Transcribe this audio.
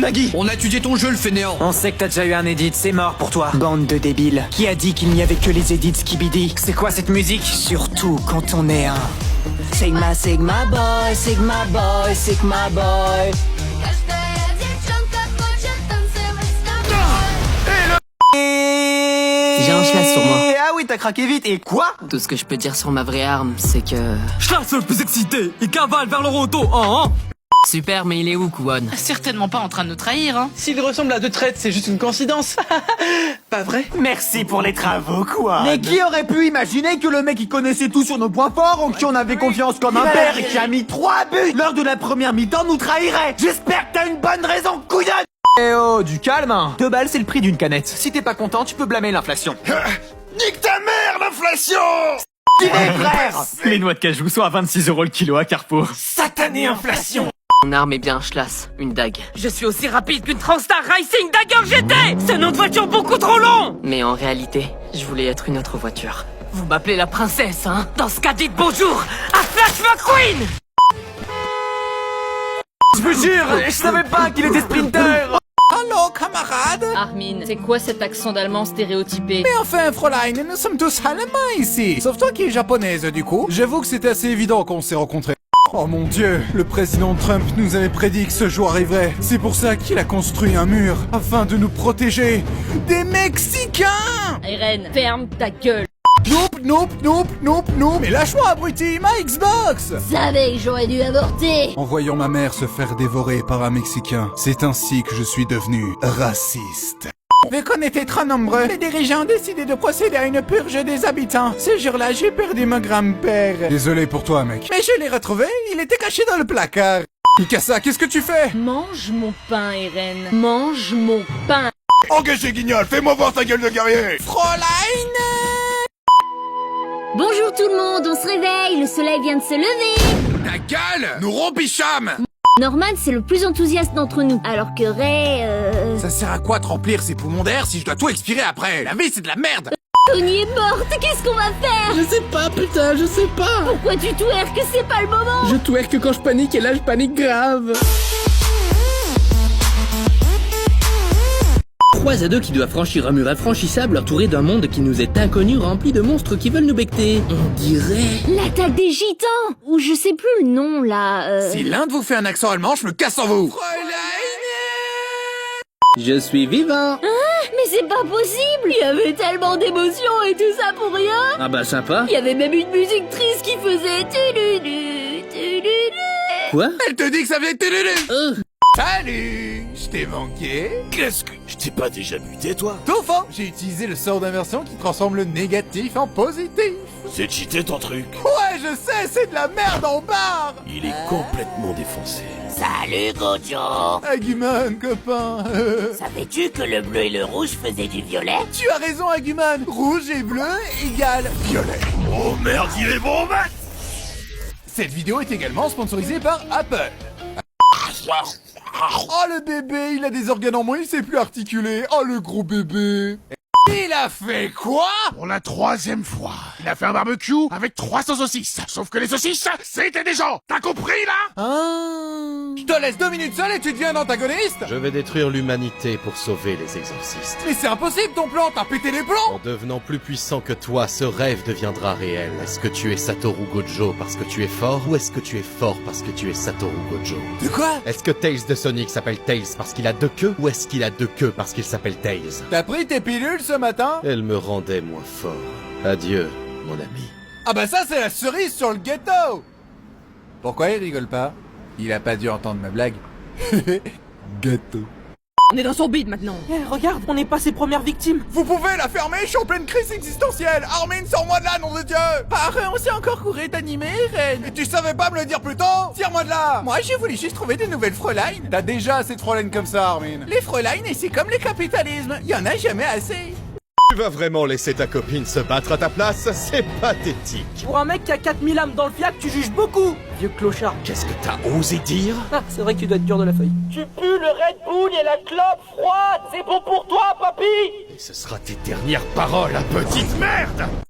Nagui. On a étudié ton jeu, le fainéant. On sait que t'as déjà eu un edit, c'est mort pour toi. Bande de débiles. Qui a dit qu'il n'y avait que les edits Skibidi? C'est quoi cette musique? Surtout quand on est un... Sigma, Sigma boy, Sigma boy, Sigma boy. J'ai un schlass sur moi. Ah oui, t'as craqué vite, et quoi? Tout ce que je peux dire sur ma vraie arme, c'est que... Schlass le plus excité, il cavale vers le roto, hein. Super, mais il est où, Kouon? Certainement pas en train de nous trahir, hein. S'il ressemble à deux traites, c'est juste une coïncidence. Pas vrai? Merci pour les travaux, quoi. Mais qui aurait pu imaginer que le mec qui connaissait tout sur nos points forts, en qui on avait confiance comme un père et qui a mis 3 buts lors de la première mi-temps nous trahirait? J'espère que t'as une bonne raison, couillonne. Eh oh, du calme, hein. 2 balles, c'est le prix d'une canette. Si t'es pas content, tu peux blâmer l'inflation. Nique ta mère, l'inflation! Frère. Les noix de cajou sont à 26 € le kilo à Carrefour. Satanée inflation! Mon arme est bien un schlass, une dague. Je suis aussi rapide qu'une Transtar Racing Dagger GT. C'est un nom de voiture beaucoup trop long. Mais en réalité, je voulais être une autre voiture. Vous m'appelez la princesse, hein? Dans ce cas, dites bonjour à Flash McQueen. Je vous jure, je savais pas qu'il était sprinter. Allô, camarades? Armin, c'est quoi cet accent d'allemand stéréotypé? Mais enfin, Fräulein, nous sommes tous allemands ici. Sauf toi qui es japonaise, du coup. J'avoue que c'était assez évident qu'on s'est rencontrés. Oh mon Dieu, le président Trump nous avait prédit que ce jour arriverait. C'est pour ça qu'il a construit un mur, afin de nous protéger des Mexicains. Eren, ferme ta gueule. Nope. Mais lâche-moi, abruti, ma Xbox. Savais que j'aurais dû avorter. En voyant ma mère se faire dévorer par un Mexicain, c'est ainsi que je suis devenu raciste. Vu qu'on était trop nombreux, les dirigeants ont décidé de procéder à une purge des habitants. Ce jour-là, j'ai perdu mon grand-père. Désolé pour toi, mec. Mais je l'ai retrouvé, il était caché dans le placard. Mikasa, qu'est-ce que tu fais? Mange mon pain, Eren. Mange mon pain. Engagé, Guignol, fais-moi voir ta gueule de guerrier! Fräulein! Bonjour tout le monde, on se réveille, le soleil vient de se lever. Ta gueule! Nous rompicham! Norman, c'est le plus enthousiaste d'entre nous, alors que Ray, Ça sert à quoi de remplir ses poumons d'air si je dois tout expirer après? La vie, c'est de la merde! Tony est morte, qu'est-ce qu'on va faire? Je sais pas, putain, je sais pas. Pourquoi tu twerk que c'est pas le moment? Je twerk quand je panique et là je panique grave. 3 ados qui doivent franchir un mur infranchissable entouré d'un monde qui nous est inconnu rempli de monstres qui veulent nous becter. On dirait... L'attaque des gitans. Ou je sais plus le nom, là, Si l'un de vous fait un accent allemand, je me casse en vous! Je suis vivant. Mais c'est pas possible. Il y avait tellement d'émotions et tout ça pour rien. Ah bah sympa. Il y avait même une musique triste qui faisait... Quoi? Elle te dit que ça vient de Tululu! Oh. Salut! Je t'ai manqué? Qu'est-ce que... Je t'ai pas déjà buté, toi? Tout faux! J'ai utilisé le sort d'inversion qui transforme le négatif en positif. C'est cheaté ton truc. Ouais, je sais, c'est de la merde en barre! Il est complètement défoncé. Salut Gojo! Agumon, copain! Savais-tu que le bleu et le rouge faisaient du violet? Tu as raison, Agumon! Rouge et bleu égale violet. Oh merde, il est bon, mec! Cette vidéo est également sponsorisée par Apple. Oh le bébé, il a des organes en moins, il sait plus articuler. Oh le gros bébé. Il a fait quoi? Pour la 3e fois, il a fait un barbecue avec 300 saucisses. Sauf que les saucisses, c'était des gens. T'as compris, là? Ah. Je te laisse 2 minutes seul et tu deviens un antagoniste? Je vais détruire l'humanité pour sauver les exorcistes. Mais c'est impossible ton plan, t'as pété les plans! En devenant plus puissant que toi, ce rêve deviendra réel. Est-ce que tu es Satoru Gojo parce que tu es fort, ou est-ce que tu es fort parce que tu es Satoru Gojo? De quoi? Est-ce que Tails de Sonic s'appelle Tails parce qu'il a 2 queues, ou est-ce qu'il a 2 queues parce qu'il s'appelle Tails? T'as pris tes pilules ce matin? Elle me rendait moins fort. Adieu, mon ami. Ah bah ça c'est la cerise sur le gâteau! Pourquoi il rigole pas? Il a pas dû entendre ma blague. Gâteau. On est dans son bide maintenant. Regarde, on n'est pas ses premières victimes. Vous pouvez la fermer, je suis en pleine crise existentielle! Armin, sors-moi de là, nom de Dieu! On s'est encore couru d'animer, Ren! Et tu savais pas me le dire plus tôt? Tire-moi de là! Moi, j'ai voulu juste trouver des nouvelles Fräulein. T'as déjà assez de Fräulein comme ça, Armin. Les Fräulein, et c'est comme le capitalisme, y en a jamais assez. Tu vas vraiment laisser ta copine se battre à ta place? C'est pathétique. Pour un mec qui a 4000 âmes dans le fiac, tu juges beaucoup. Vieux clochard. Qu'est-ce que t'as osé dire? Ah, c'est vrai que tu dois être dur de la feuille. Tu pues le Red Bull et la clope froide. C'est bon pour toi, papy. Et ce sera tes dernières paroles, petite merde!